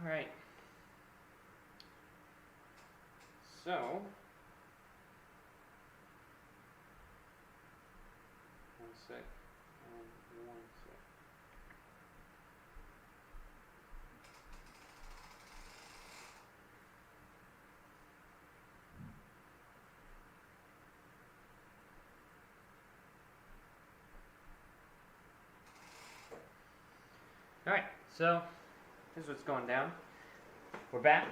Alright. So, one sec. One sec. Alright, so here's what's going down. We're back.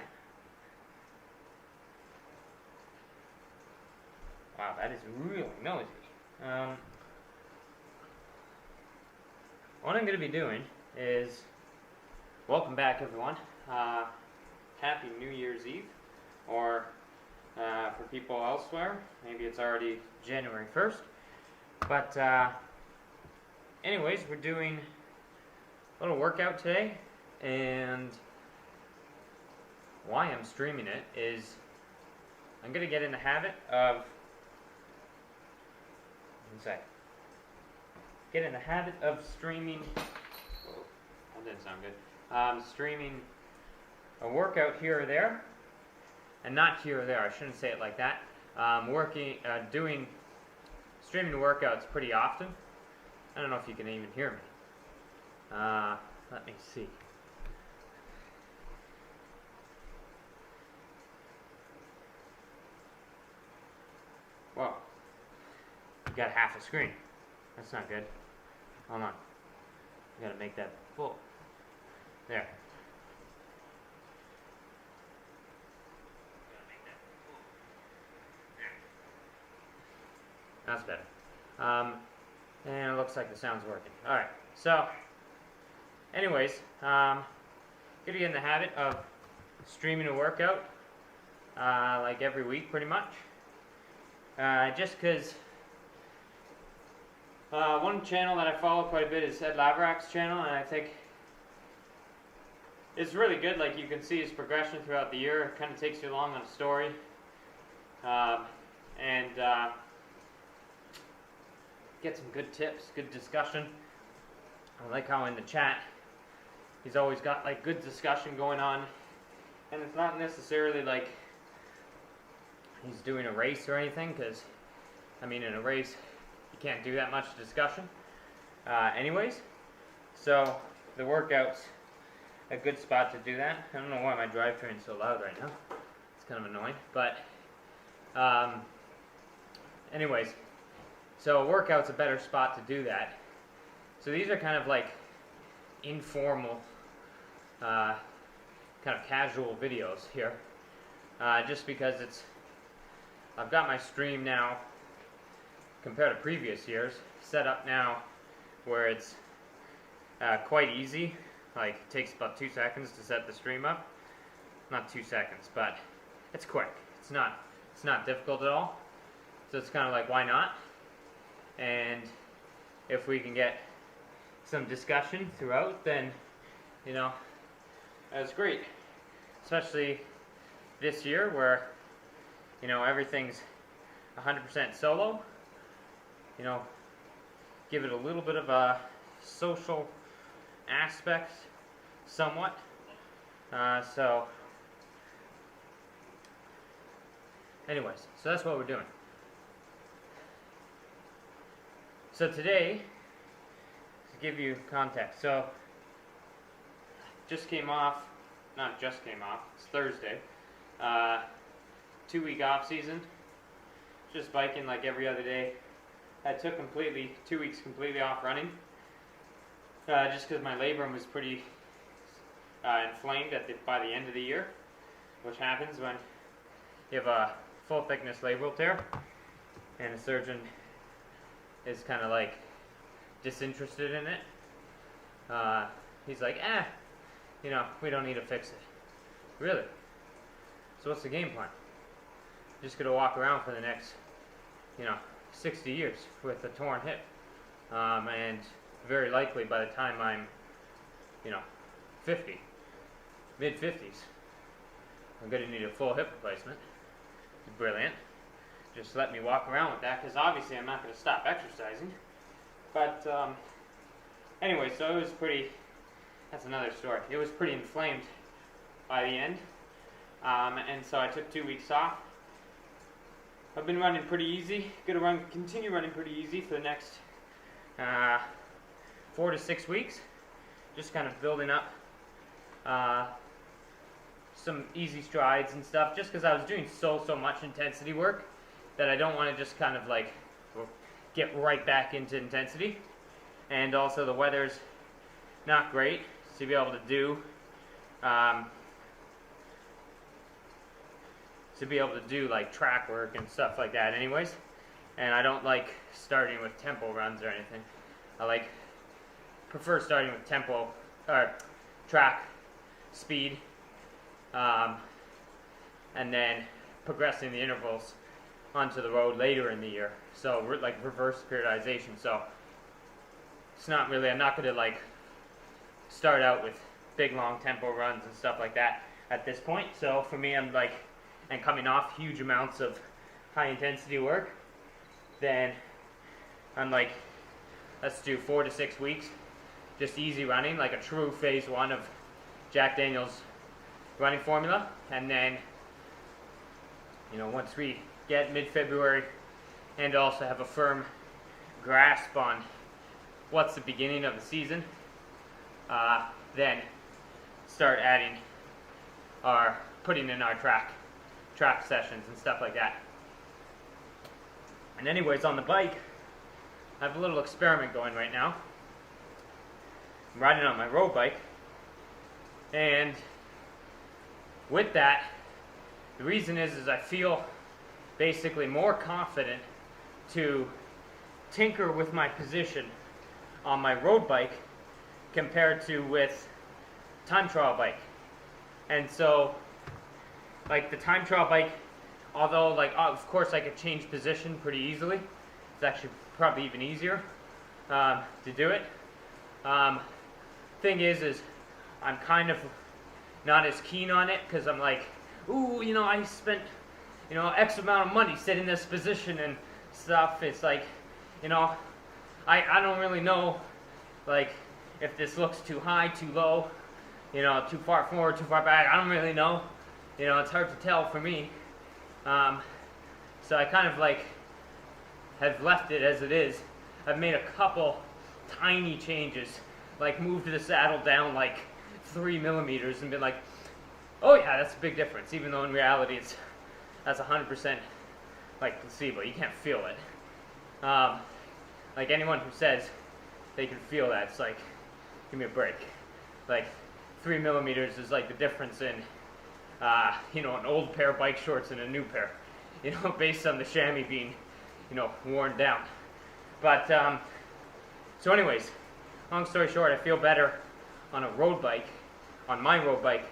Wow, that is really noisy. What I'm going to be doing is, welcome back everyone. Happy New Year's Eve, or for people elsewhere, maybe it's already January 1st. But anyways, we're doing a little workout today, and why I'm streaming it is I'm going to get in the habit of streaming. Whoa, that didn't sound good. Streaming a workout here or there, and not here or there. I shouldn't say it like that. Streaming workouts pretty often. I don't know if you can even hear me. Let me see. Whoa. You got half a screen. That's not good. Hold on. You gotta make that full. There. That's better. And it looks like the sound's working. Alright, so anyways, gonna get in the habit of streaming a workout like every week pretty much. Just because one channel that I follow quite a bit is Ed Laverack's channel, and I think it's really good. Like, you can see his progression throughout the year. It kind of takes you along on a story, and get some good tips, good discussion. I like how in the chat he's always got like good discussion going on, and it's not necessarily like he's doing a race or anything, because I mean, in a race you can't do that much discussion anyways. So the workout's a good spot to do that. I don't know why my drivetrain's so loud right now. It's kind of annoying, but anyways, so a workout's a better spot to do that. So these are kind of like informal, kind of casual videos here, just because I've got my stream now, compared to previous years, set up now where it's quite easy. Like, it takes about 2 seconds to set the stream up. Not 2 seconds, but it's quick. It's not difficult at all. So it's kind of like, why not? And if we can get some discussion throughout, then, you know, that's great. Especially this year where, you know, everything's 100% solo. You know, give it a little bit of a social aspect, somewhat. So anyways, so that's what we're doing. So today, to give you context, so not just came off, it's Thursday, 2-week off season, just biking like every other day. I took 2 weeks completely off running, just because my labrum was pretty inflamed by the end of the year, which happens when you have a full thickness labral tear, and a surgeon is kind of like disinterested in it. He's like, you know, we don't need to fix it. Really? So what's the game plan? Just gonna walk around for the next, you know, 60 years with a torn hip, and very likely by the time I'm, you know, 50, mid-50s, I'm going to need a full hip replacement. Brilliant. Just let me walk around with that, because obviously I'm not going to stop exercising. But anyway, so it was pretty, that's another story. It was pretty inflamed by the end. And so I took 2 weeks off. I've been running pretty easy. Gonna continue running pretty easy for the next 4 to 6 weeks. Just kind of building up some easy strides and stuff, just because I was doing so much intensity work that I don't want to just kind of like get right back into intensity. And also the weather's not great to be able to do like track work and stuff like that anyways. And I don't like starting with tempo runs or anything. I prefer starting with tempo or track speed, and then progressing the intervals onto the road later in the year. So we're like reverse periodization. So it's not really, I'm not going to like start out with big long tempo runs and stuff like that at this point. So for me, I'm like, and coming off huge amounts of high intensity work, then I'm like, let's do 4 to 6 weeks, just easy running, like a true phase 1 of Jack Daniel's running formula. And then, you know, once we get mid-February and also have a firm grasp on what's the beginning of the season, then start adding putting in our track sessions and stuff like that. And anyways, on the bike, I have a little experiment going right now. I'm riding on my road bike, and with that, the reason is I feel basically more confident to tinker with my position on my road bike compared to with time trial bike. And so, like the time trial bike, although like of course I could change position pretty easily, it's actually probably even easier to do it. Thing is I'm kind of not as keen on it, because I'm like, ooh, you know, I spent, you know, X amount of money setting this position and stuff. It's like, you know, I don't really know, like, if this looks too high, too low, you know, too far forward, too far back. I don't really know. You know, it's hard to tell for me. So I kind of like have left it as it is. I've made a couple tiny changes, like moved the saddle down like 3 millimeters and been like, oh yeah, that's a big difference, even though in reality that's 100% like placebo. You can't feel it. Like anyone who says they can feel that, it's like, give me a break. Like 3 millimeters is like the difference in you know, an old pair of bike shorts and a new pair, you know, based on the chamois being, you know, worn down. But so anyways, long story short, I feel better on a road bike, on my road bike,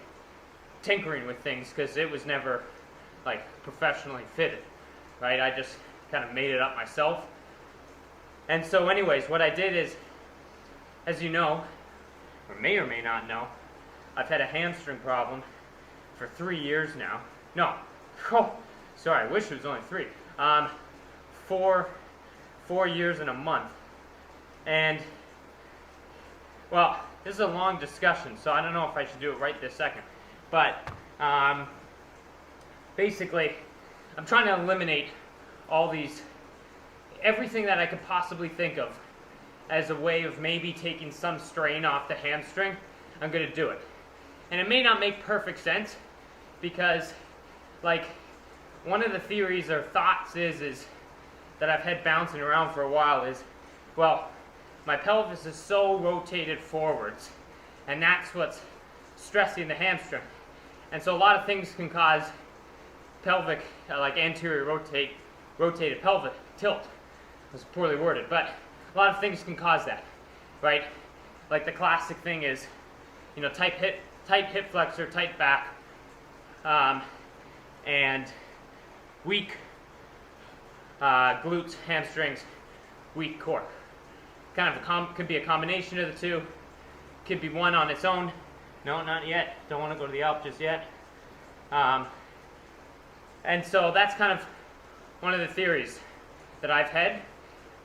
tinkering with things, because it was never like professionally fitted, right? I just kind of made it up myself. And so anyways, what I did is, as you know, or may not know, I've had a hamstring problem for 3 years now. No, oh, sorry, I wish it was only 3. 4 years and a month. And, well, this is a long discussion, so I don't know if I should do it right this second. But, basically, I'm trying to eliminate everything that I could possibly think of as a way of maybe taking some strain off the hamstring. I'm going to do it. And it may not make perfect sense, because, like, one of the theories or thoughts is that I've had bouncing around for a while is, well, my pelvis is so rotated forwards, and that's what's stressing the hamstring. And so a lot of things can cause pelvic, like anterior rotated pelvic tilt. It was poorly worded, but a lot of things can cause that, right? Like the classic thing is, you know, tight hip flexor, tight back, and weak glutes, hamstrings, weak core. Kind of could be a combination of the two. Could be one on its own. No, not yet. Don't want to go to the Alp just yet. And so that's kind of one of the theories that I've had.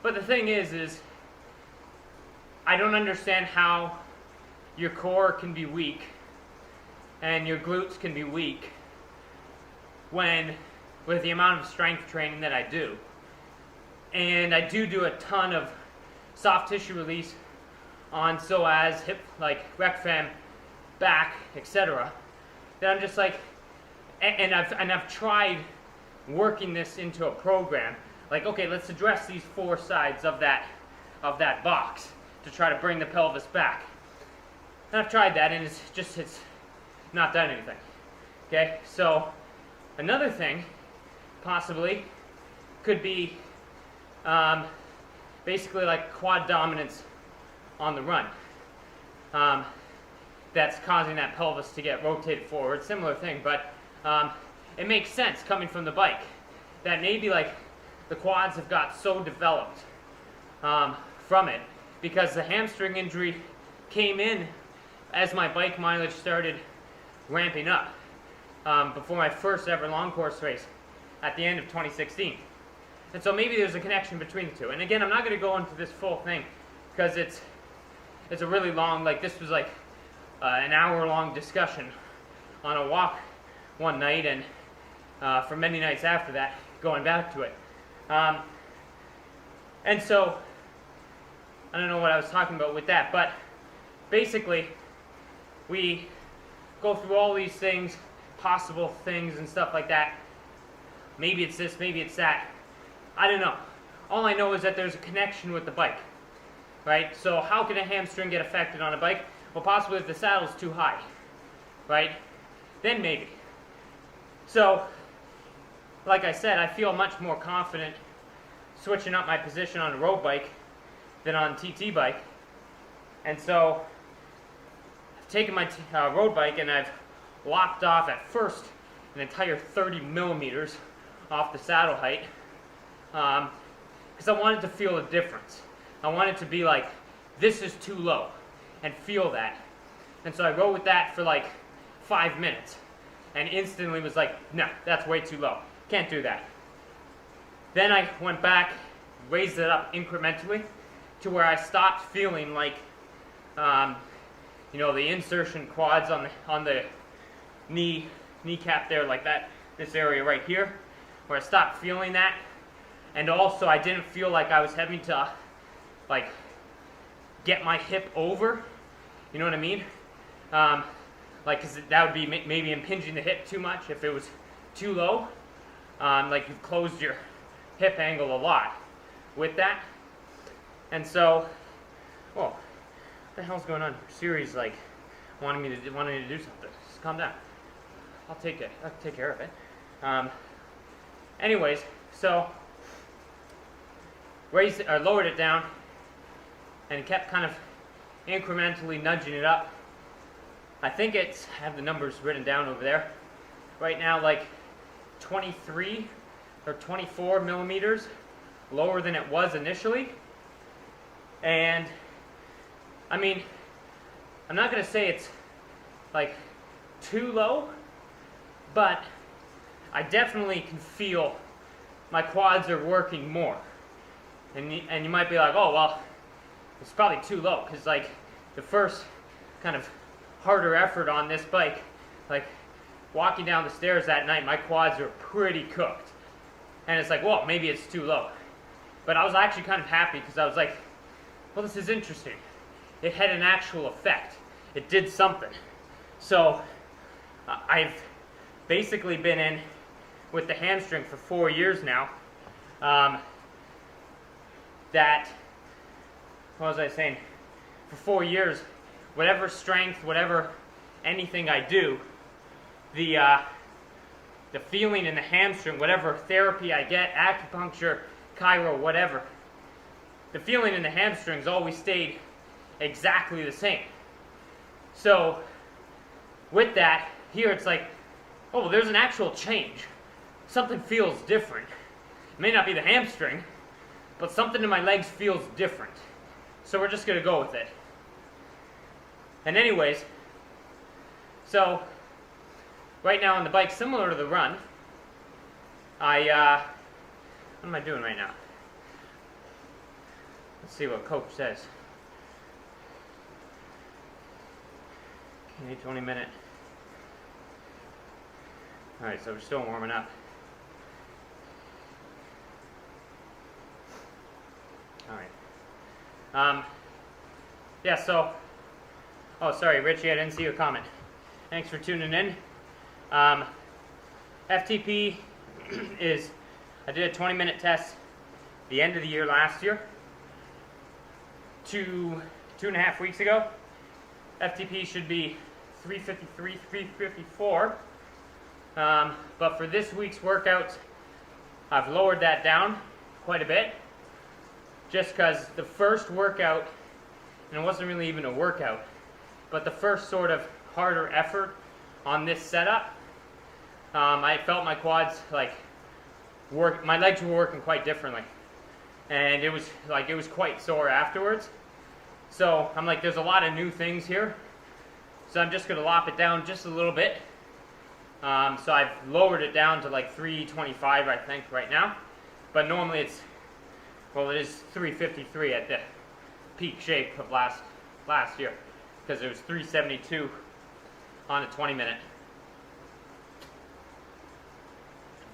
But the thing is I don't understand how your core can be weak and your glutes can be weak when, with the amount of strength training that I do. And I do a ton of soft tissue release on psoas, hip, like rec fem, back, etc. That I'm just like, and I've tried working this into a program. Like, okay, let's address these 4 sides of that box to try to bring the pelvis back. And I've tried that, and it's not done anything. Okay, so another thing possibly could be basically like quad dominance on the run. That's causing that pelvis to get rotated forward. Similar thing, but it makes sense coming from the bike that maybe like the quads have got so developed from it because the hamstring injury came in as my bike mileage started ramping up before my first ever long course race at the end of 2016. And so maybe there's a connection between the two. And again, I'm not going to go into this full thing because it's a really long, like this was like an hour-long discussion on a walk one night, and for many nights after that, going back to it. And so, I don't know what I was talking about with that, but basically, we go through all these things, possible things and stuff like that. Maybe it's this, maybe it's that. I don't know. All I know is that there's a connection with the bike, right? So how can a hamstring get affected on a bike? Well, possibly if the saddle's too high, right? Then maybe. So, like I said, I feel much more confident switching up my position on a road bike than on a TT bike. And so, I've taken my road bike and I've lopped off at first an entire 30 millimeters off the saddle height because I wanted to feel a difference. I wanted to be like, this is too low, and feel that. And so I rode with that for like 5 minutes and instantly was like, no, that's way too low. Can't do that. Then I went back, raised it up incrementally to where I stopped feeling like, you know, the insertion quads on the kneecap there, like that, this area right here, where I stopped feeling that. And also I didn't feel like I was having to like get my hip over, you know what I mean? Like, cause that would be maybe impinging the hip too much if it was too low. Like you've closed your hip angle a lot with that. And so, whoa, what the hell's going on? Siri's like wanting me to do something. Just calm down. I'll take care of it. Anyways, so lowered it down and kept kind of incrementally nudging it up. I think I have the numbers written down over there. Right now, like 23 or 24 millimeters lower than it was initially. And I mean, I'm not going to say it's like too low, but I definitely can feel my quads are working more. And you might be like, oh, well, it's probably too low, because like the first kind of harder effort on this bike, like walking down the stairs that night, my quads are pretty cooked. And it's like, well, maybe it's too low. But I was actually kind of happy because I was like, well, this is interesting. It had an actual effect. It did something. So I've basically been in with the hamstring for 4 years now. What was I saying? For 4 years, whatever strength, whatever anything I do, the feeling in the hamstring, whatever therapy I get, acupuncture, chiro, whatever, the feeling in the hamstrings always stayed exactly the same. So with that, here it's like, oh, well, there's an actual change. Something feels different. It may not be the hamstring, but something in my legs feels different. So we're just going to go with it. And anyways, so right now on the bike, similar to the run, what am I doing right now? Let's see what coach says. Okay, 20-minute Alright, so we're still warming up. Alright. Yeah, so, oh, sorry, Richie, I didn't see your comment. Thanks for tuning in. FTP is, I did a 20-minute test the end of the year last year, two and a half weeks ago. FTP should be 353, 354. But for this week's workouts, I've lowered that down quite a bit. Just because the first workout, and it wasn't really even a workout, but the first sort of harder effort on this setup, I felt my quads my legs were working quite differently. And it was quite sore afterwards. So I'm like, there's a lot of new things here. So I'm just gonna lop it down just a little bit. So I've lowered it down to like 325, I think, right now. But normally it is 353 at the peak shape of last year, because it was 372 on a 20-minute.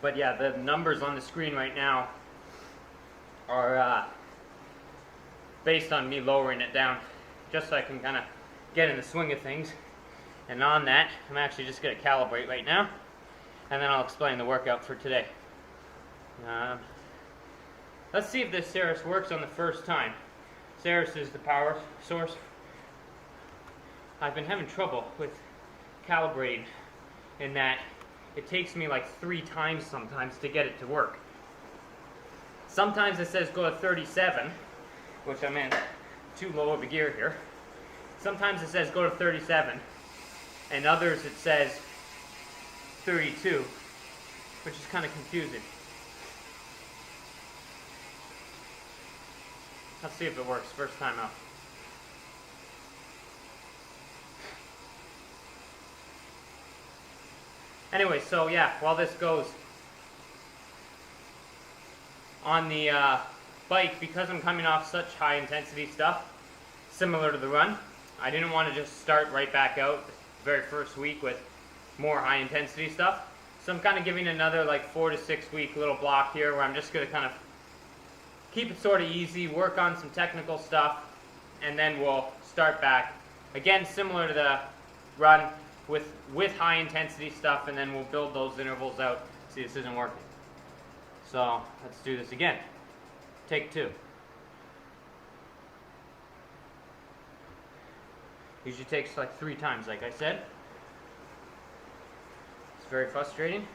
But yeah, the numbers on the screen right now are based on me lowering it down, just so I can kind of get in the swing of things. And on that, I'm actually just going to calibrate right now, and then I'll explain the workout for today. Let's see if this Ceres works on the first time. Ceres is the power source. I've been having trouble with calibrating in that it takes me like 3 times sometimes to get it to work. Sometimes it says go to 37, which I'm in too low of a gear here. Sometimes it says go to 37, and others it says 32, which is kind of confusing. Let's see if it works first time out. Anyway, so yeah, while this goes on the bike, because I'm coming off such high intensity stuff, similar to the run, I didn't want to just start right back out the very first week with more high intensity stuff. So I'm kind of giving another like 4 to 6 week little block here where I'm just going to kind of keep it sort of easy, work on some technical stuff, and then we'll start back. Again, similar to the run with high intensity stuff, and then we'll build those intervals out. See, this isn't working. So let's do this again. Take 2. Usually takes like 3 times, like I said. It's very frustrating.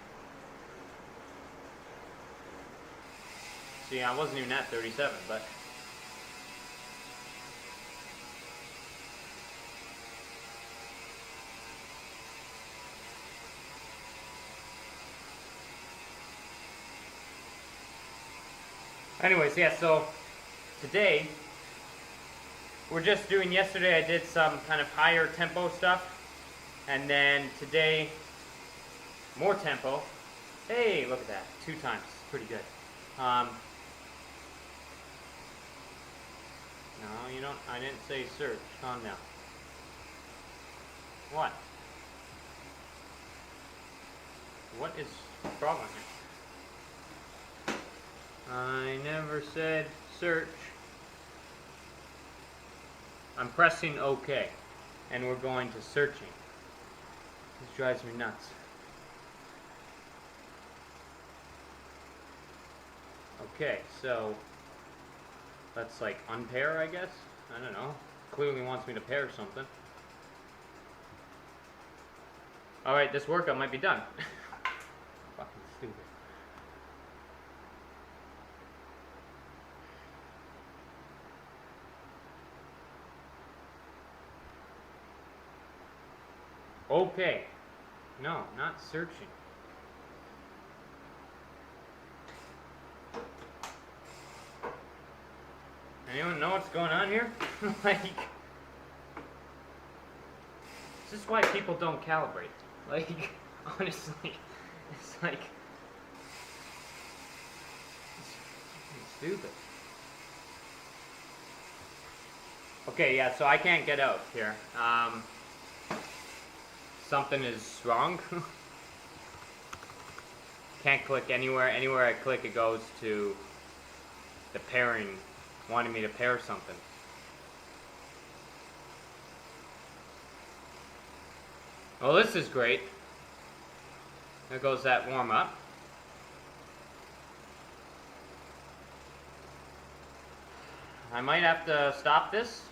See, I wasn't even at 37, but anyways, yeah, so today we're just doing, yesterday I did some kind of higher tempo stuff, and then today more tempo. Hey, look at that, 2 times, pretty good. No, you don't, I didn't say search, calm down. What? What is the problem here? I never said search. I'm pressing OK, and we're going to searching. This drives me nuts. Okay, so let's like unpair, I guess. I don't know. Clearly wants me to pair something. Alright, this workout might be done. Fucking stupid. Okay. No, not searching. Anyone know what's going on here? Like, this is why people don't calibrate. Like, honestly, it's like, it's stupid. Okay, yeah, so I can't get out here. Something is wrong. can't click anywhere. Anywhere I click, it goes to the pairing, wanting me to pair something. Well, this is great. There goes that warm up. I might have to stop this.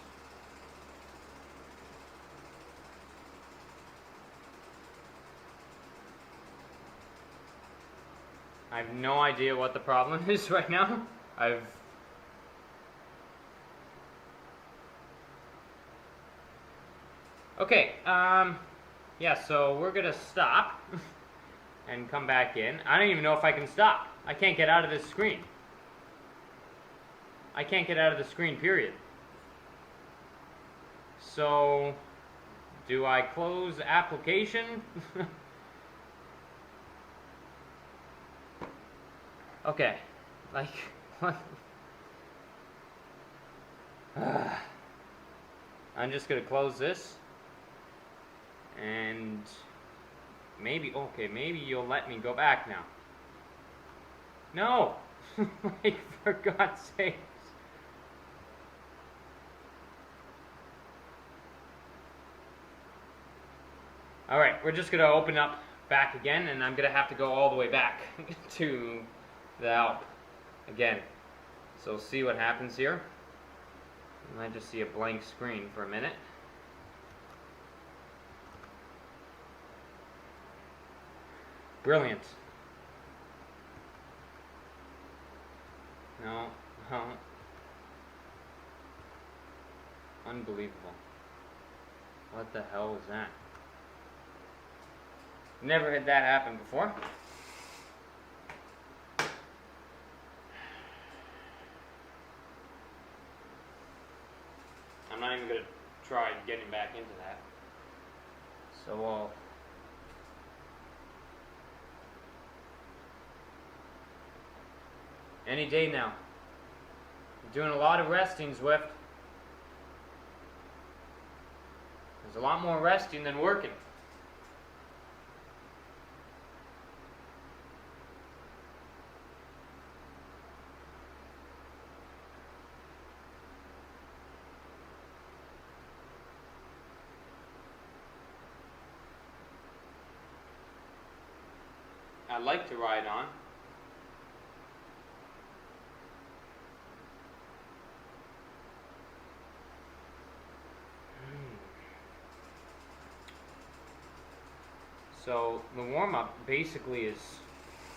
I have no idea what the problem is right now. Okay, yeah, so we're gonna stop and come back in. I don't even know if I can stop. I can't get out of this screen. I can't get out of the screen, period. So, do I close application? Okay, like, what? I'm just gonna close this. And maybe, okay, maybe you'll let me go back now. No! Like, for God's sakes. Alright, we're just going to open up back again, and I'm going to have to go all the way back to the Alp again. So we'll see what happens here. You might just see a blank screen for a minute. Brilliant. No, no. Unbelievable. What the hell was that? Never had that happen before. I'm not even going to try getting back into that. So we'll... Any day now. I'm doing a lot of resting, Zwift. There's a lot more resting than working. I like to ride on. So the warm-up basically is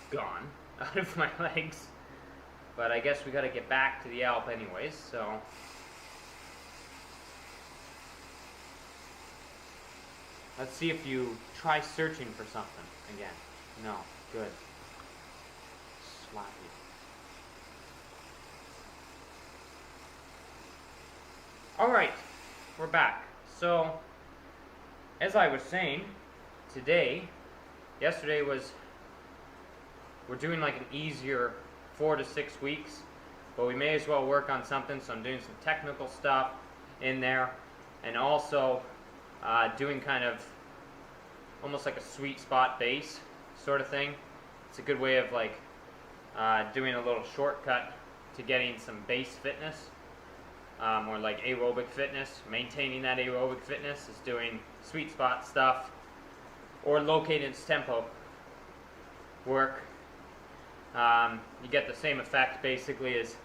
gone out of my legs, but I guess we got to get back to the Alp anyways, so let's see if you try searching for something again. No, good. Sloppy. Alright, we're back. So, as I was saying, yesterday we're doing like an easier 4 to 6 weeks, but we may as well work on something, so I'm doing some technical stuff in there, and also doing kind of almost like a sweet spot base sort of thing. It's a good way of like doing a little shortcut to getting some base fitness, or like aerobic fitness. Maintaining that aerobic fitness is doing sweet spot stuff, or low cadence tempo work. You get the same effect basically as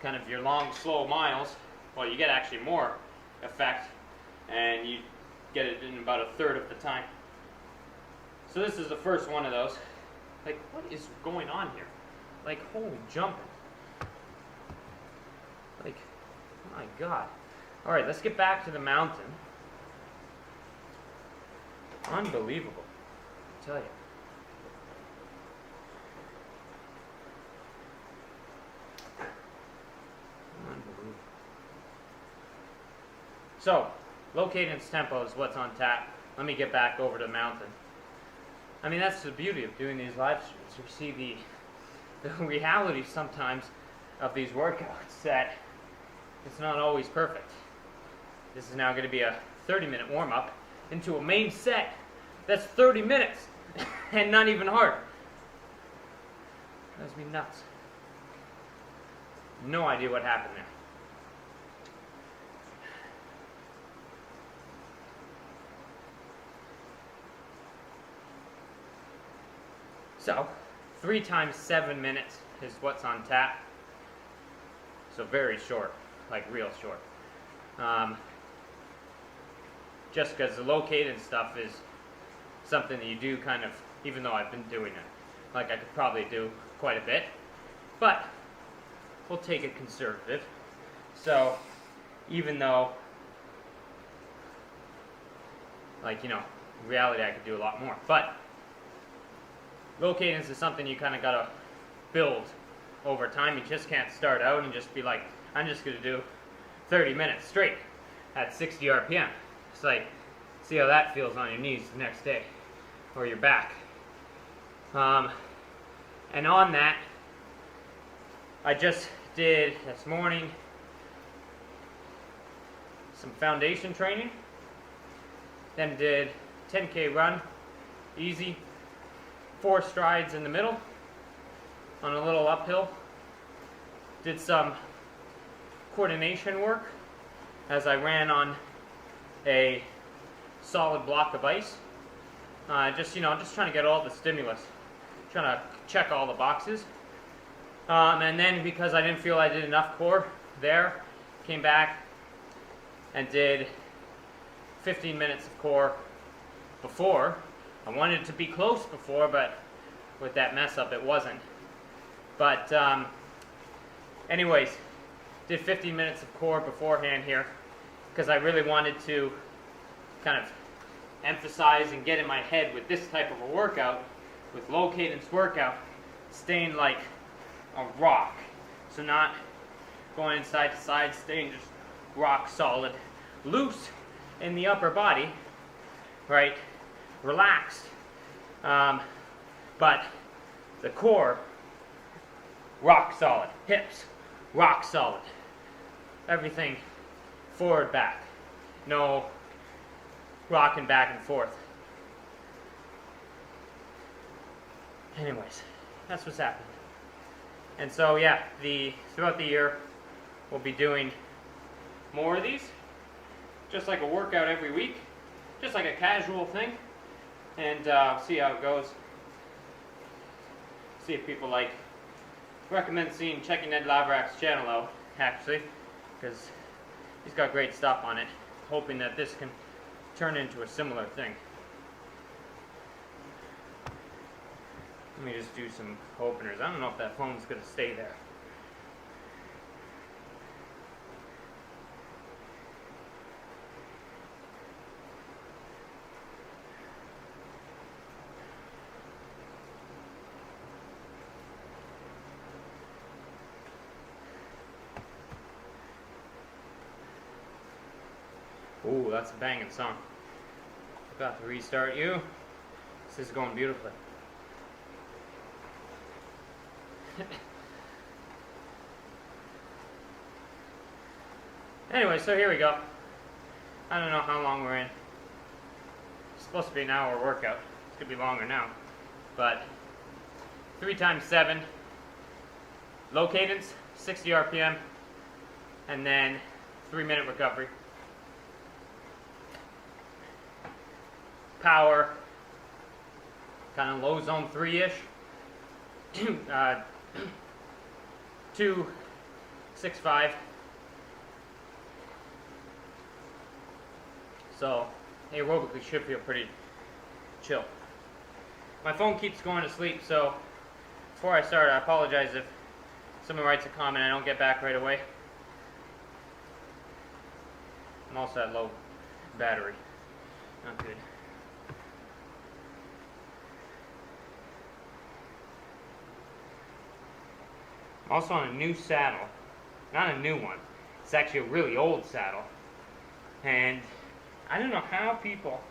kind of your long, slow miles. Well, you get actually more effect, and you get it in about a third of the time. So this is the first one of those. Like, what is going on here? Like, holy jumping. Like, my God. All right, let's get back to the mountain. Unbelievable, I tell you. Unbelievable. So, low cadence tempo is what's on tap. Let me get back over to the mountain. I mean, that's the beauty of doing these live streams. You see the reality sometimes of these workouts, that it's not always perfect. This is now going to be a 30-minute warm-up into a main set that's 30 minutes and not even hard. Drives me nuts. No idea what happened there. So, 3 times 7 minutes is what's on tap. So very short, like real short. Just because the low cadence stuff is something that you do kind of, even though I've been doing it, like I could probably do quite a bit, but we'll take it conservative. So even though, like, you know, in reality I could do a lot more, but low cadence is something you kind of gotta build over time. You just can't start out and just be like, I'm just gonna do 30 minutes straight at 60 RPM. It's like, see how that feels on your knees the next day, or your back. And on that, I just did this morning some foundation training, then did 10K run, easy, 4 strides in the middle on a little uphill. Did some coordination work as I ran on a solid block of ice. Just trying to get all the stimulus, trying to check all the boxes. And then because I didn't feel I did enough core there, came back and did 15 minutes of core before. I wanted it to be close before, but with that mess up it wasn't. But anyways, did 15 minutes of core beforehand here because I really wanted to kind of emphasize and get in my head with this type of a workout, with low cadence workout, staying like a rock. So not going side to side, staying just rock solid, loose in the upper body, right? Relaxed, but the core rock solid, hips rock solid, everything forward, back, no rocking back and forth. Anyways, that's what's happening. And so yeah, throughout the year we'll be doing more of these, just like a workout every week, just like a casual thing, and see how it goes. See if people recommend checking Ed Lavrak's channel out, actually, because he's got great stuff on it. Hoping that this can turn into a similar thing. Let me just do some openers. I don't know if that phone's going to stay there. Ooh, that's a banging song. Forgot to restart you. This is going beautifully. Anyway, so here we go. I don't know how long we're in. It's supposed to be an hour workout. It's going to be longer now. But 3 times 7, low cadence, 60 RPM, and then 3-minute recovery. Power, kind of low zone 3-ish. 265. So aerobically should feel pretty chill. My phone keeps going to sleep, so before I start, I apologize if someone writes a comment and I don't get back right away. I'm also at low battery. Not good. I'm also on a new saddle. Not a new one. It's actually a really old saddle. And I don't know how people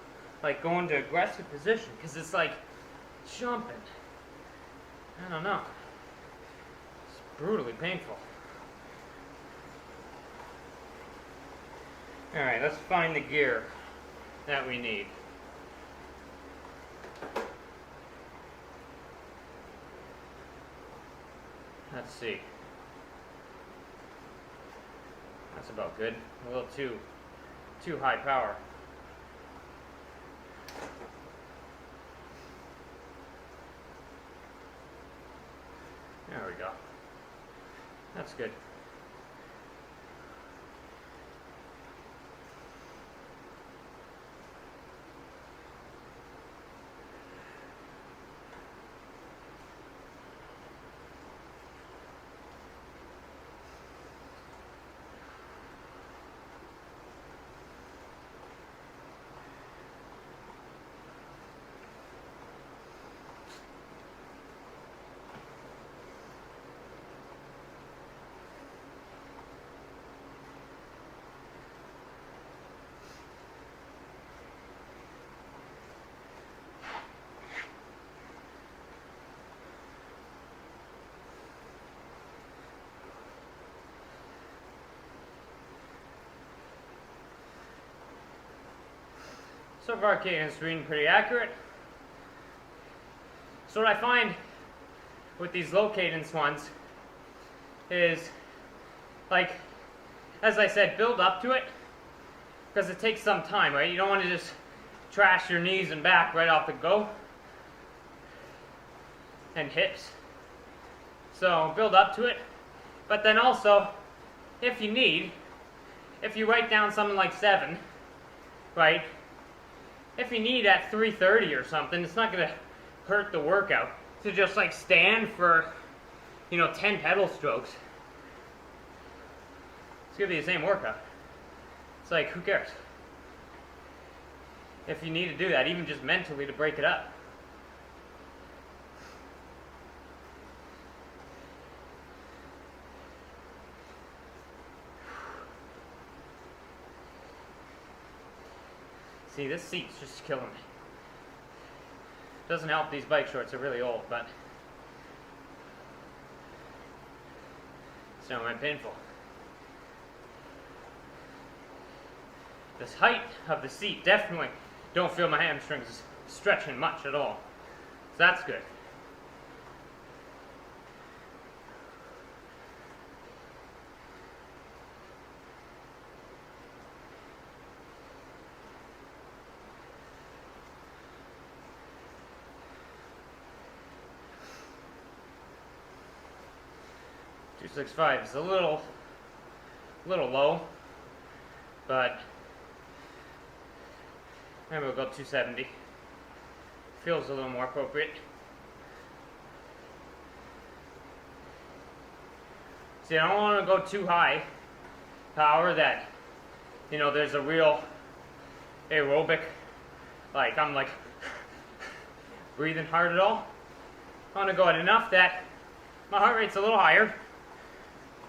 go into aggressive position, because it's like jumping. I don't know. It's brutally painful. Alright, let's find the gear that we need. Let's see. That's about good. A little too high power. There we go. That's good. So far, cadence reading pretty accurate. So what I find with these low cadence ones is, like, as I said, build up to it, because it takes some time, right? You don't want to just trash your knees and back right off the go, and hips. So build up to it, but then also, if you need, if you write down something like 7, right? If you need at 3:30 or something, it's not going to hurt the workout to just like stand for, 10 pedal strokes. It's going to be the same workout. It's like, who cares? If you need to do that, even just mentally to break it up. See, this seat's just killing me. Doesn't help these bike shorts are really old, but it's downright painful. This height of the seat, definitely don't feel my hamstrings stretching much at all. So that's good. .265 is a little low, but maybe we'll go 270. Feels a little more appropriate. See, I don't want to go too high power that, there's a real aerobic, like I'm like breathing hard at all. I want to go at enough that my heart rate's a little higher.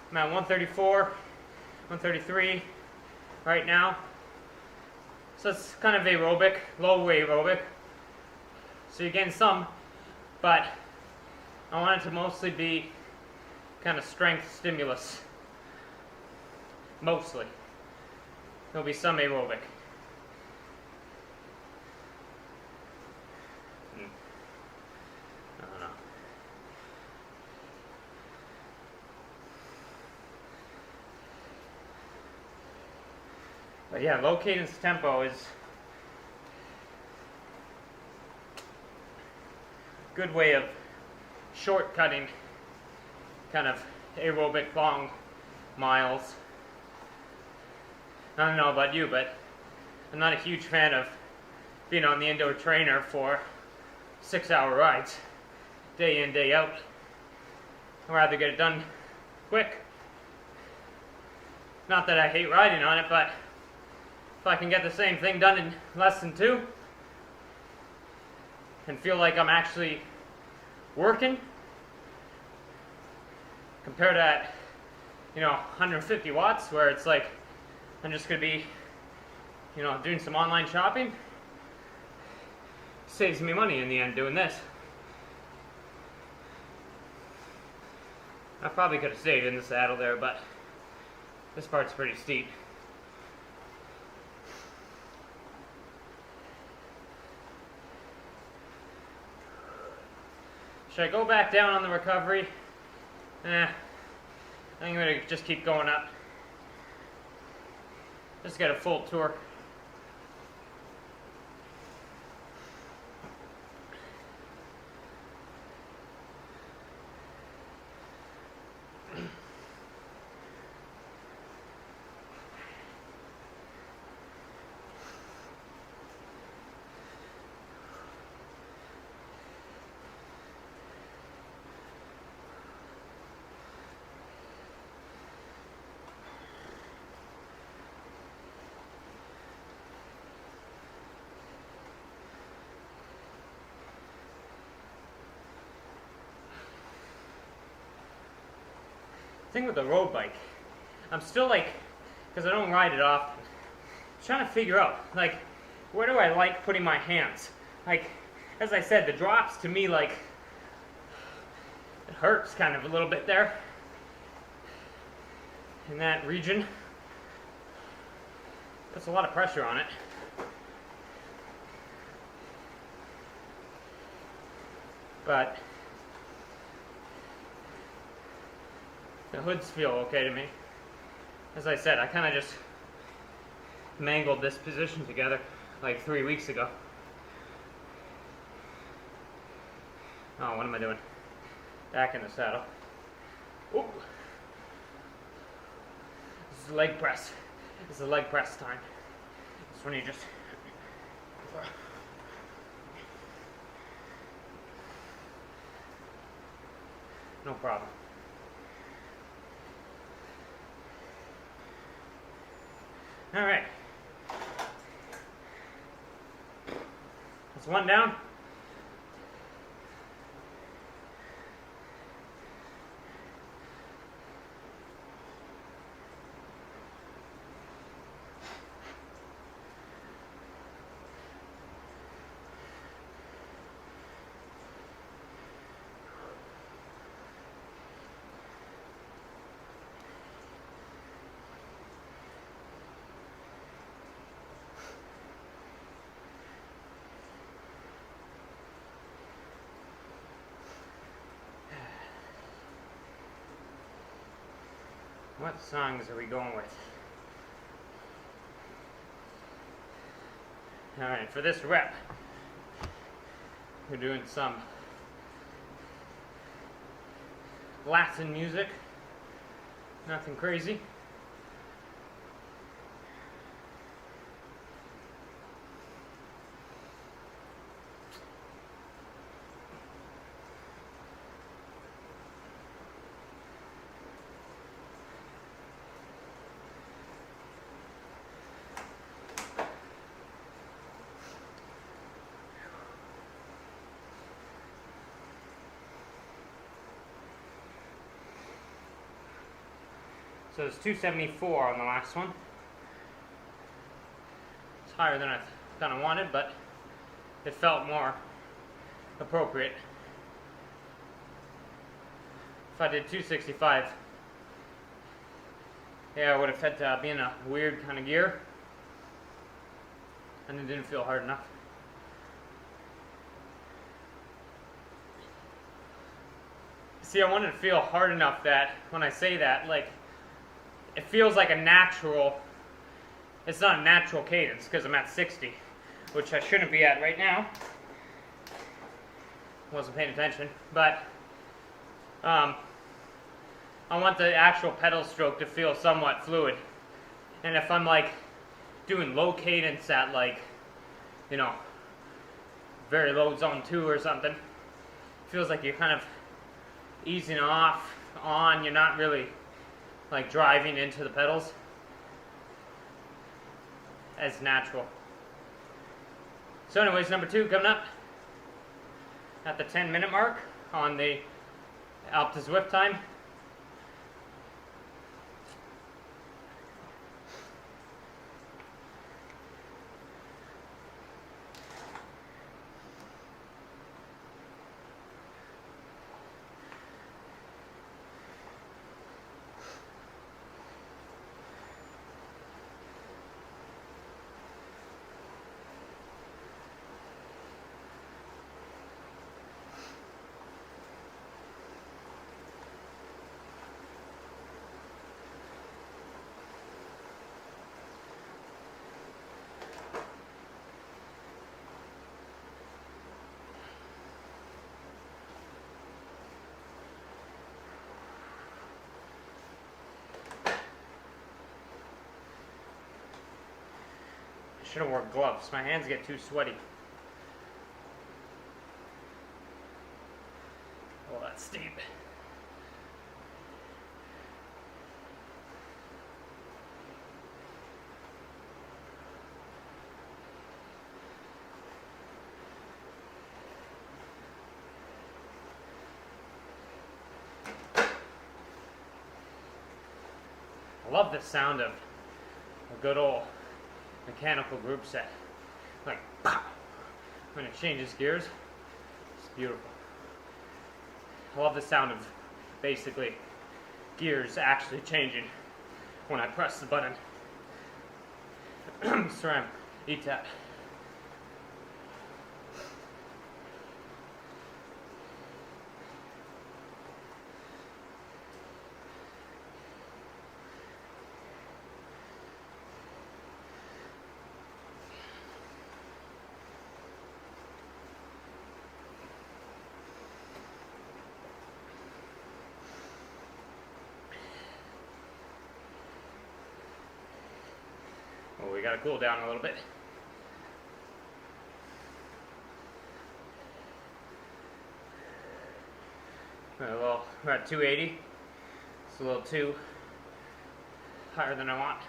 I'm at 134, 133 right now. So it's kind of aerobic, low aerobic. So you're getting some, but I want it to mostly be kind of strength stimulus. Mostly. There'll be some aerobic. I don't know. But yeah, low cadence tempo is a good way of shortcutting kind of aerobic long miles. I don't know about you, but I'm not a huge fan of being on the indoor trainer for 6-hour rides, day in, day out. I'd rather get it done quick. Not that I hate riding on it, but if I can get the same thing done in less than 2 and feel like I'm actually working compared to that, 150 watts where it's like I'm just going to be, doing some online shopping, saves me money in the end doing this. I probably could have stayed in the saddle there, but this part's pretty steep. Should I go back down on the recovery I think I'm gonna just keep going up. Just get a full tour. Thing with the road bike, I'm still like, because I don't ride it often, trying to figure out, like, where do I like putting my hands? Like, as I said, the drops to me, like, it hurts kind of a little bit there in that region. Puts a lot of pressure on it. But the hoods feel okay to me. As I said, I kind of just mangled this position together like 3 weeks ago. Oh, what am I doing? Back in the saddle. Oop. This is leg press. This is leg press time. This when you just... No problem. All right. That's one down. What songs are we going with? Alright, for this rep, we're doing some Latin music. Nothing crazy. So it's 274 on the last one. It's higher than I kind of wanted, but it felt more appropriate. If I did 265, yeah, I would have had to be in a weird kind of gear, and it didn't feel hard enough. See, I wanted to feel hard enough that when I say that, like, it feels like a natural, it's not a natural cadence because I'm at 60, which I shouldn't be at right now. Wasn't paying attention, but I want the actual pedal stroke to feel somewhat fluid. And if I'm like doing low cadence at like, you know, very low zone 2 or something, it feels like you're kind of easing off, on, you're not really like driving into the pedals as natural. So anyways, number 2 coming up at the 10-minute mark on the up to Zwift time. should have worn gloves. My hands get too sweaty. Oh, that's steep. I love the sound of a good old mechanical group set. Like, pow, when it changes gears, it's beautiful. I love the sound of basically gears actually changing when I press the button. Sorry, eat that. Well, we gotta cool down a little bit. Well, we're at 280. It's a little too higher than I want.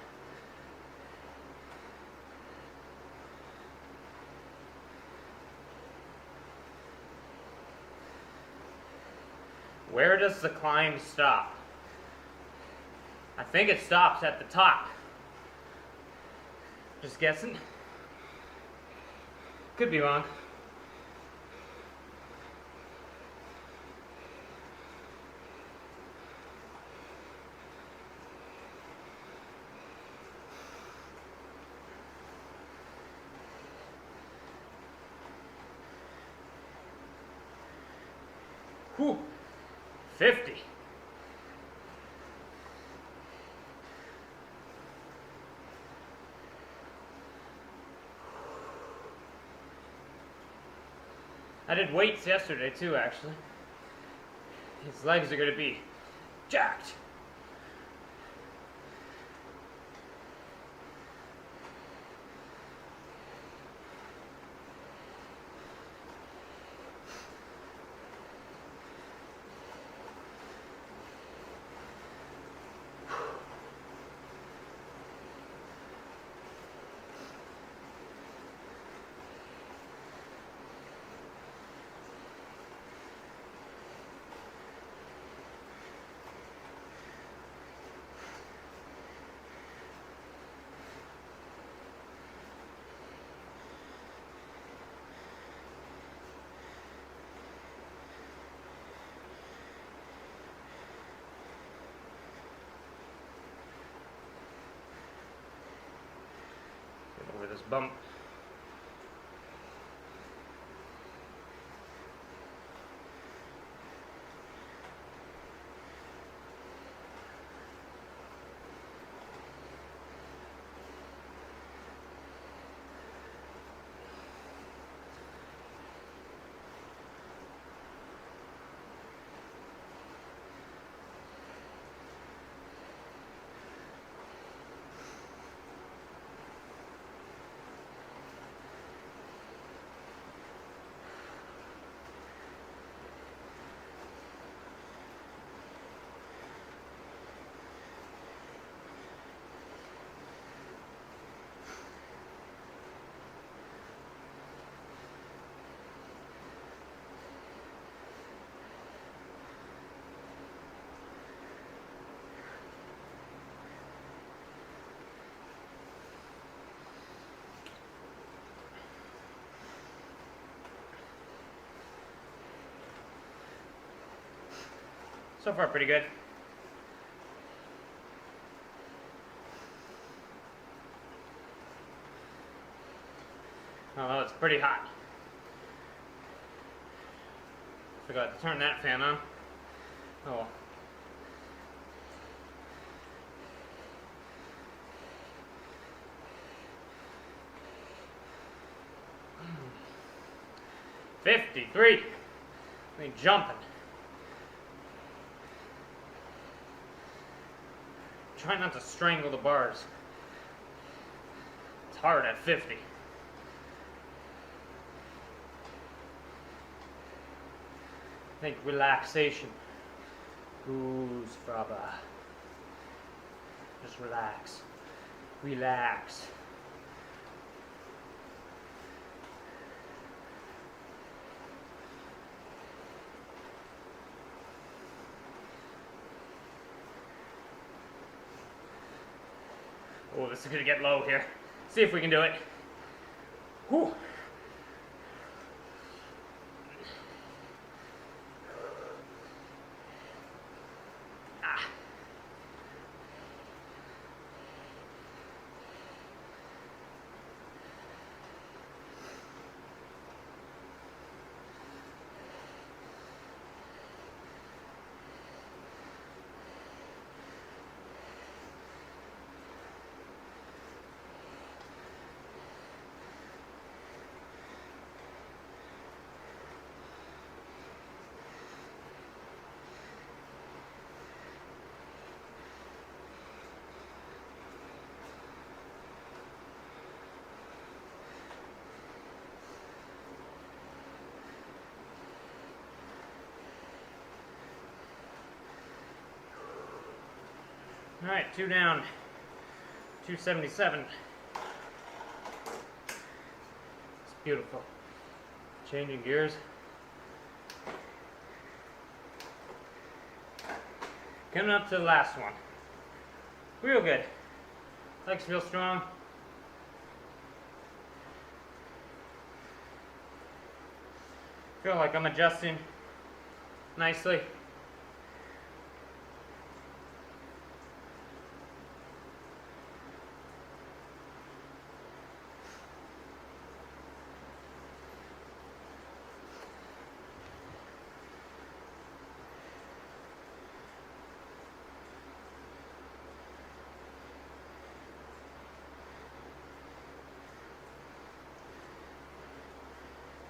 Where does the climb stop? I think it stops at the top. Just guessing. Could be wrong. Whew. 50. I did weights yesterday too, actually. His legs are gonna be jacked. Get over this bump. So far, pretty good. Although it's pretty hot. Forgot to turn that fan on. Oh well. $53. I mean, jumping. Try not to strangle the bars. It's hard at 50. Think relaxation. Goose fraba. Just relax. Relax. Oh, this is gonna get low here. See if we can do it. Whew. Ah. All right, 2 down, 277. It's beautiful. Changing gears. Coming up to the last one. Real good. Legs feel strong. Feel like I'm adjusting nicely.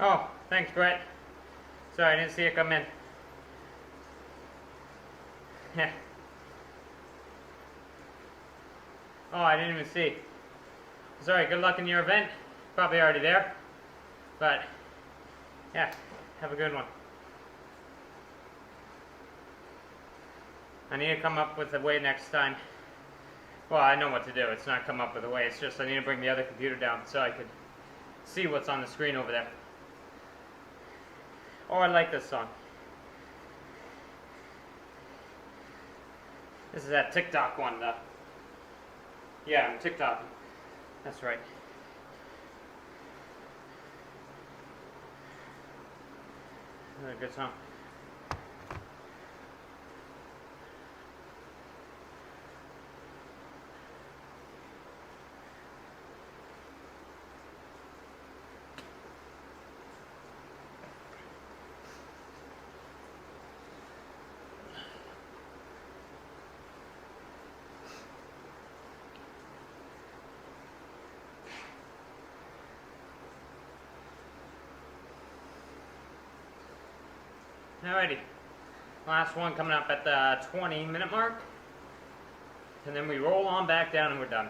Oh, thanks, Brett. Sorry, I didn't see it come in. Yeah. Oh, I didn't even see. Sorry, good luck in your event. Probably already there. But, yeah, have a good one. I need to come up with a way next time. Well, I know what to do. It's not come up with a way. It's just I need to bring the other computer down so I could see what's on the screen over there. Oh, I like this song. This is that TikTok one, though. Yeah, I'm TikToking. That's right. Another good song. Alrighty, last one coming up at the 20-minute mark, and then we roll on back down and we're done.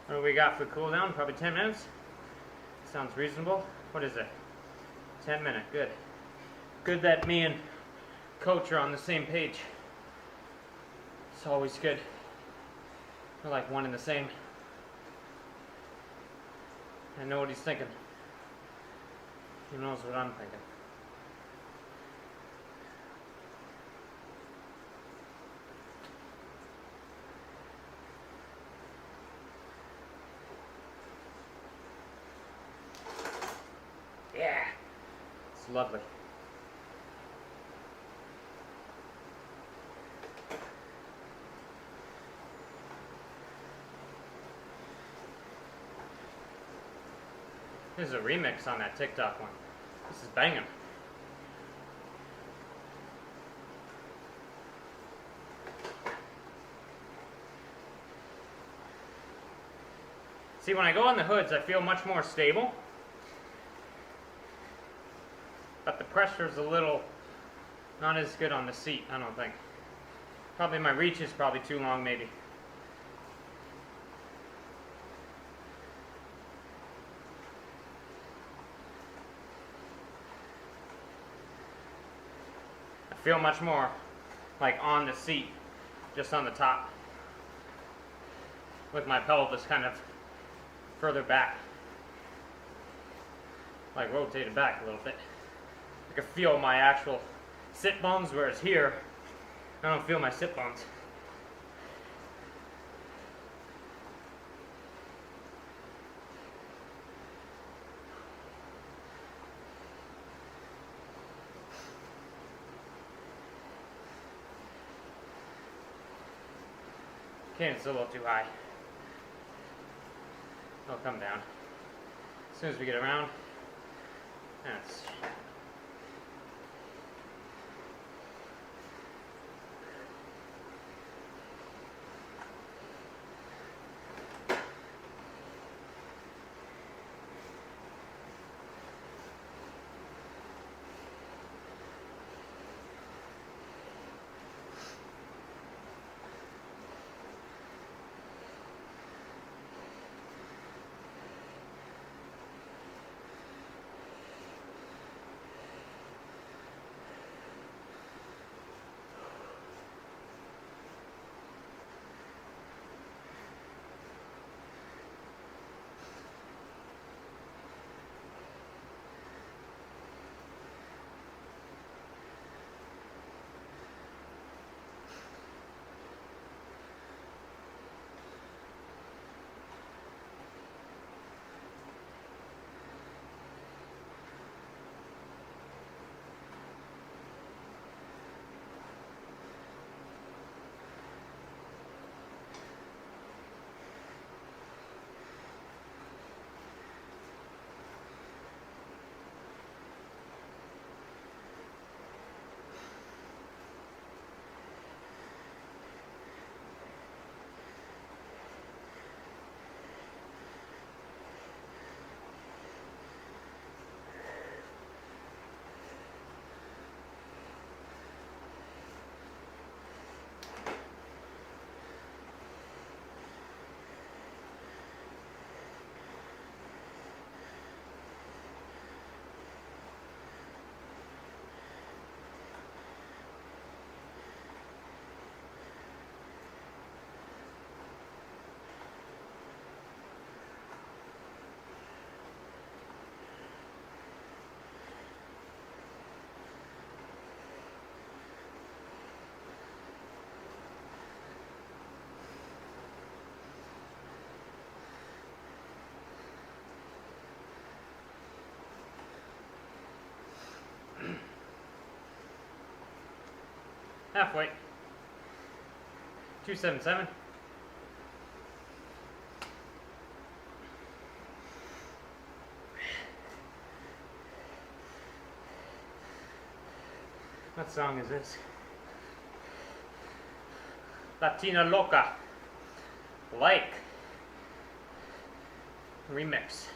What do we got for cool down? Probably 10 minutes? Sounds reasonable. What is it? 10 minute, good. Good that me and Coach are on the same page. It's always good. We're like one and the same. I know what he's thinking. He knows what I'm thinking. Yeah, it's lovely. This is a remix on that TikTok one. This is banging. See, when I go on the hoods, I feel much more stable. But the pressure's a little not as good on the seat, I don't think. Probably my reach is probably too long, maybe. feel much more like on the seat, just on the top, with my pelvis kind of further back, like rotated back a little bit. I can feel my actual sit bones, whereas here, I don't feel my sit bones. Okay, it's a little too high. It'll come down. As soon as we get around, that's... halfway. 277. What song is this? Latina Loca. Like. Remix.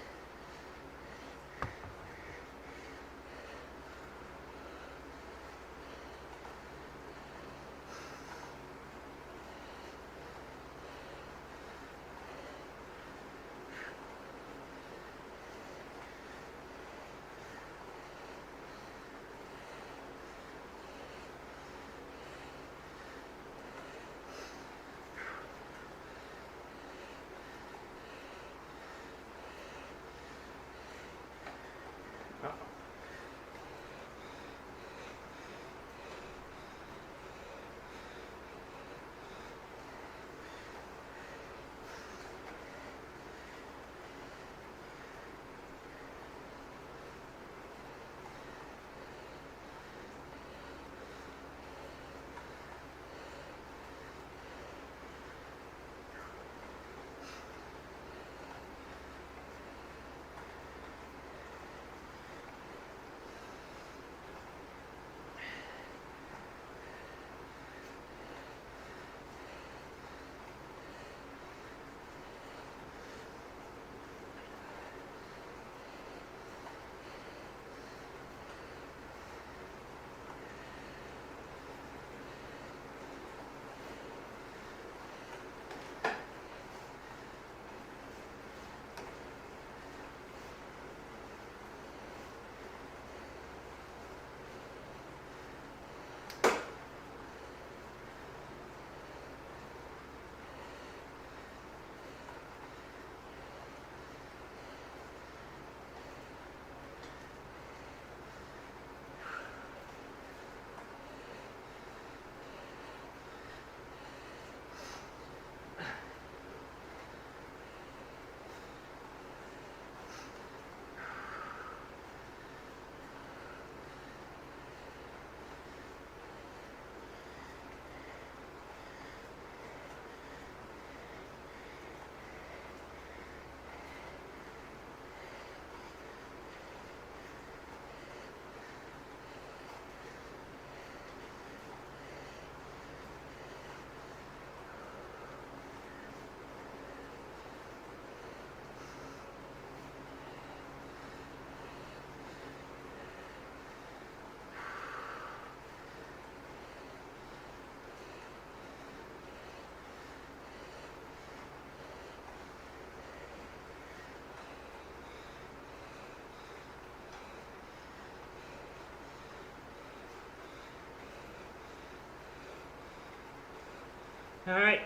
Alright,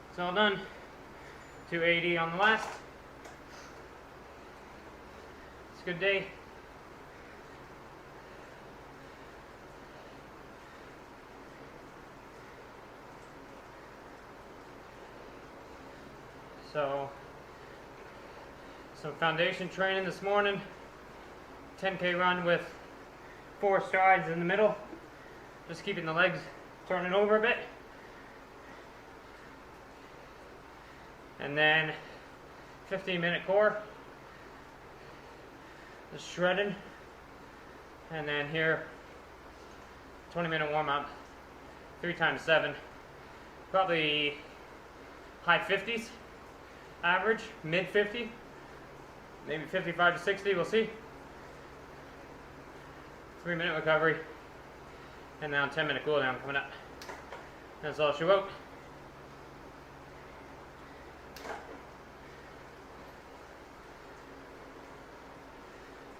it's all done. 280 on the last. It's a good day. So, some foundation training this morning. 10K run with 4 strides in the middle. Just keeping the legs turning over a bit. And then 15-minute core. Just shredding. And then here, 20-minute warm up. 3 times 7. Probably high 50s average, mid 50. Maybe 55 to 60, we'll see. 3-minute recovery. And now 10-minute cool down coming up. That's all she wrote.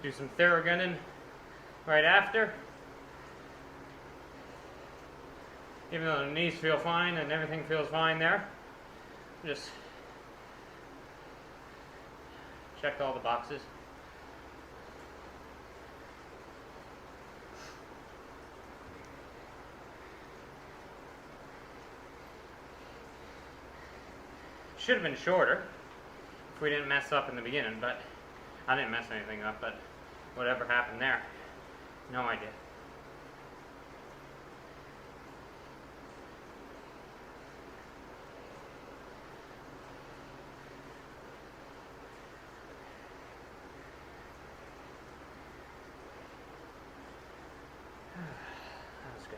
Do some Theragunning right after. Even though the knees feel fine and everything feels fine there, just checked all the boxes. Should have been shorter if we didn't mess up in the beginning, but I didn't mess anything up, but whatever happened there, no idea. That was good.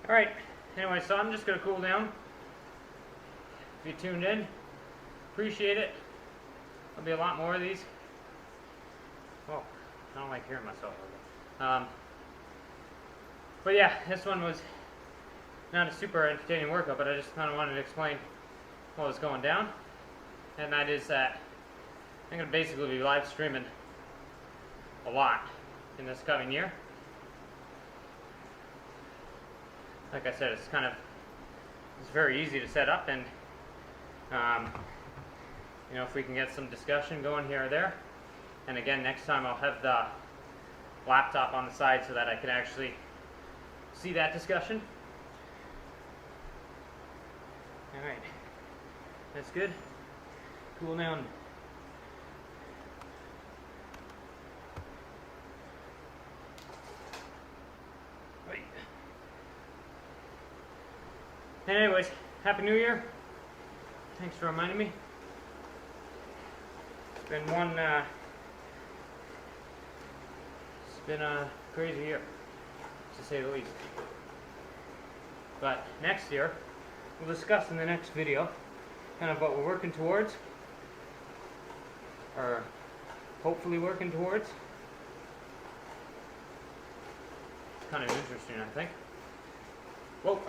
Alright, anyway, so I'm just going to cool down. If you tuned in, appreciate it. There'll be a lot more of these. Oh, I don't like hearing myself. But yeah, this one was not a super entertaining workout, but I just kind of wanted to explain what was going down. And that is that I'm going to basically be live streaming a lot in this coming year. Like I said, it's very easy to set up, and you know, if we can get some discussion going here or there. And again, next time I'll have the laptop on the side so that I can actually see that discussion. Alright, that's good. Cool down. Right. And anyways, Happy New Year. Thanks for reminding me. It's been a crazy year, to say the least. But next year, we'll discuss in the next video kind of what we're working towards, or hopefully working towards. It's kind of interesting, I think. Whoa,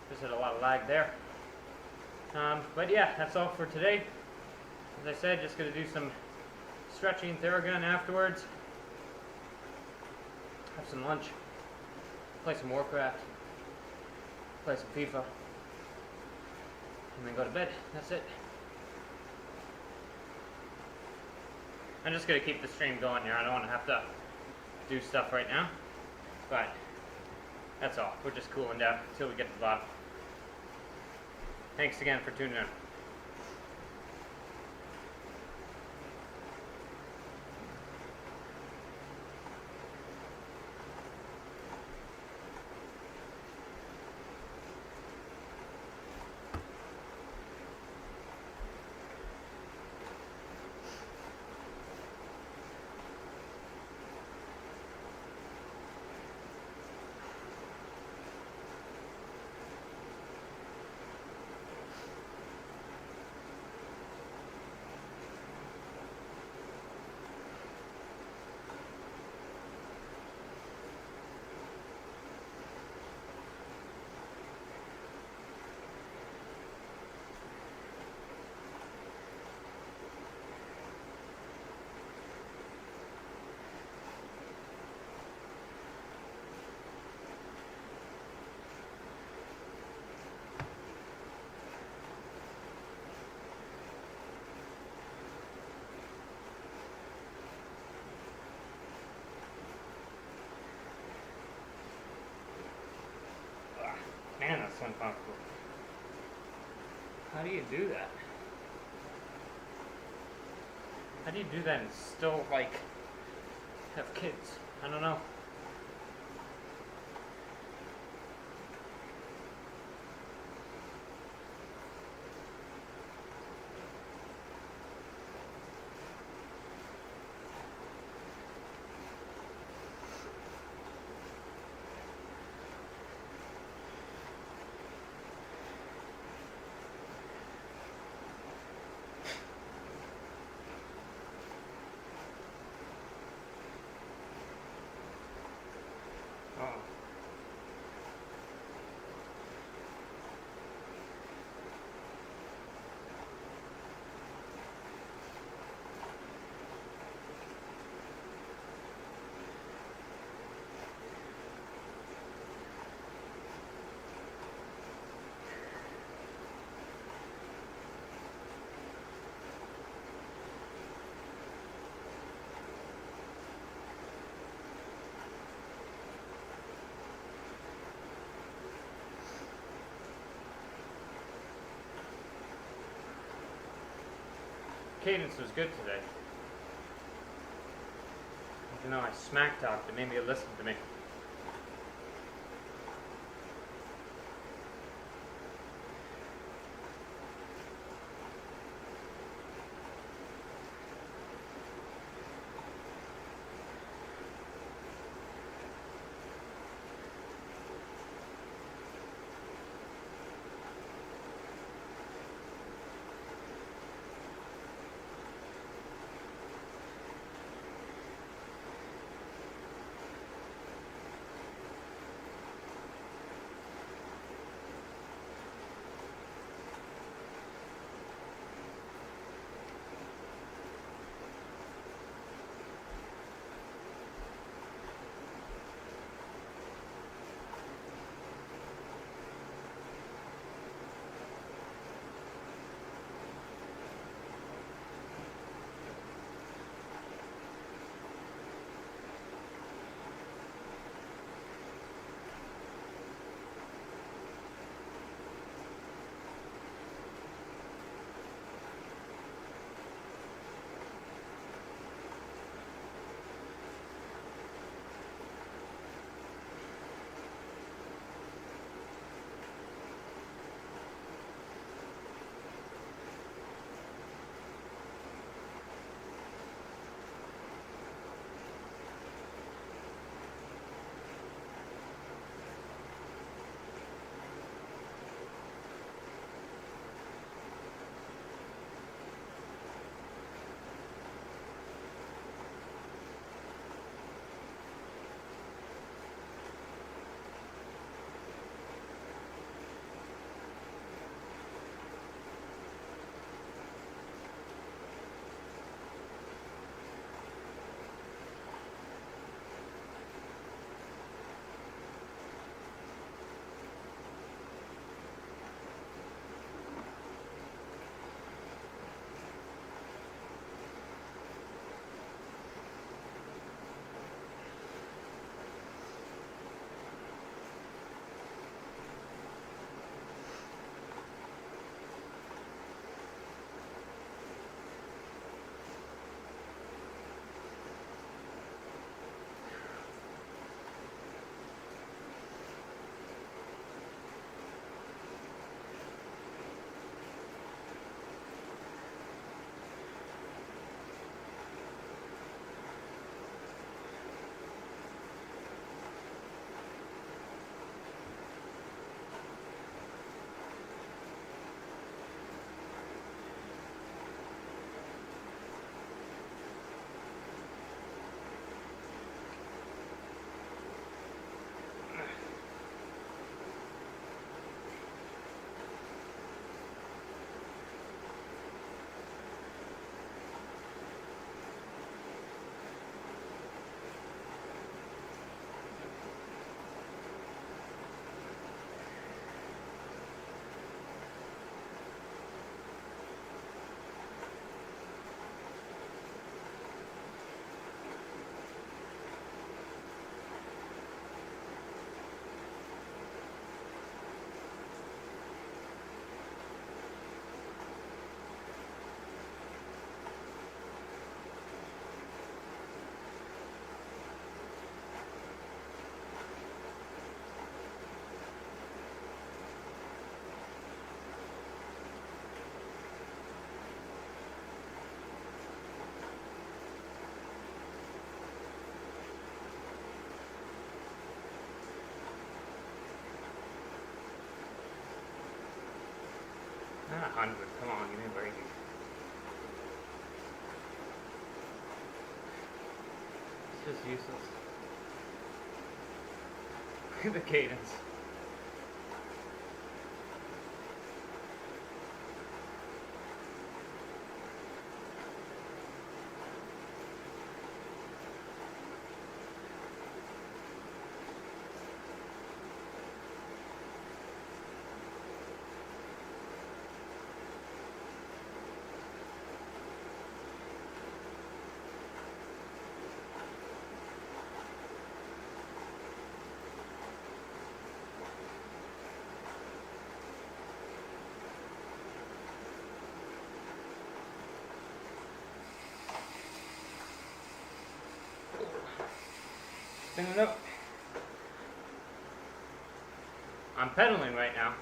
just had a lot of lag there. But yeah, that's all for today. As I said, just going to do some stretching Theragun afterwards. Have some lunch, play some Warcraft, play some FIFA, and then go to bed. That's it. I'm just going to keep the stream going here. I don't want to have to do stuff right now, but that's all. We're just cooling down until we get to the bottom. Thanks again for tuning in. Man, that's uncomfortable. How do you do that? How do you do that and still, like, have kids? I don't know. Oh. Cadence was good today. Even though I smack talked, it made me listen to me. 100. Come on, give me a break. It's just useless. Look at the cadence. Spin it up. I'm pedaling right now.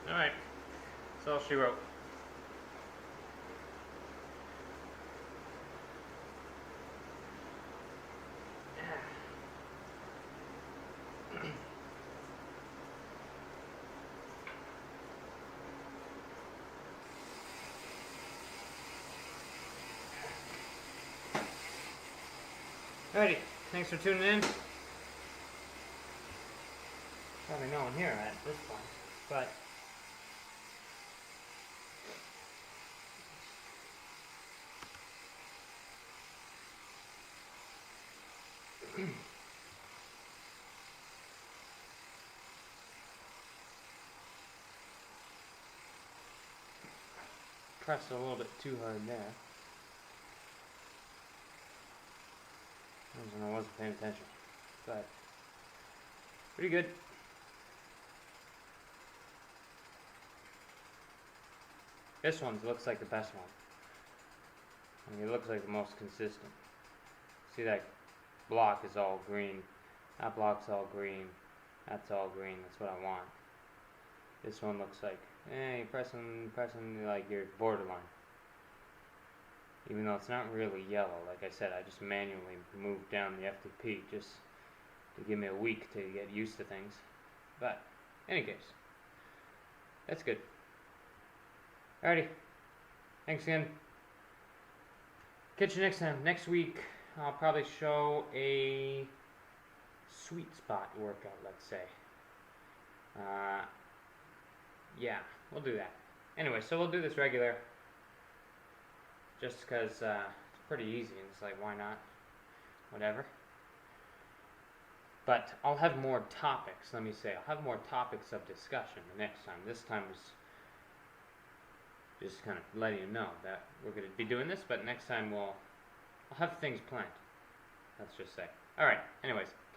Alright, that's all she wrote. Alrighty, thanks for tuning in. Probably no one here at this point, but pressed a little bit too hard there. I wasn't paying attention, but pretty good. This one looks like the best one. I mean, it looks like the most consistent. See, that block is all green. That block's all green. That's all green. That's what I want. This one looks like, you're pressing like your borderline. Even though it's not really yellow, like I said, I just manually moved down the FTP just to give me a week to get used to things. But, in any case, that's good. Alrighty, thanks again. Catch you next time. Next week, I'll probably show a sweet spot workout, let's say. Yeah, we'll do that. Anyway, so we'll do this regular. Just because it's pretty easy, and it's like, why not? Whatever. But I'll have more topics, let me say. I'll have more topics of discussion the next time. This time was just kind of letting you know that we're going to be doing this, but next time I'll have things planned. Let's just say. Alright, anyways.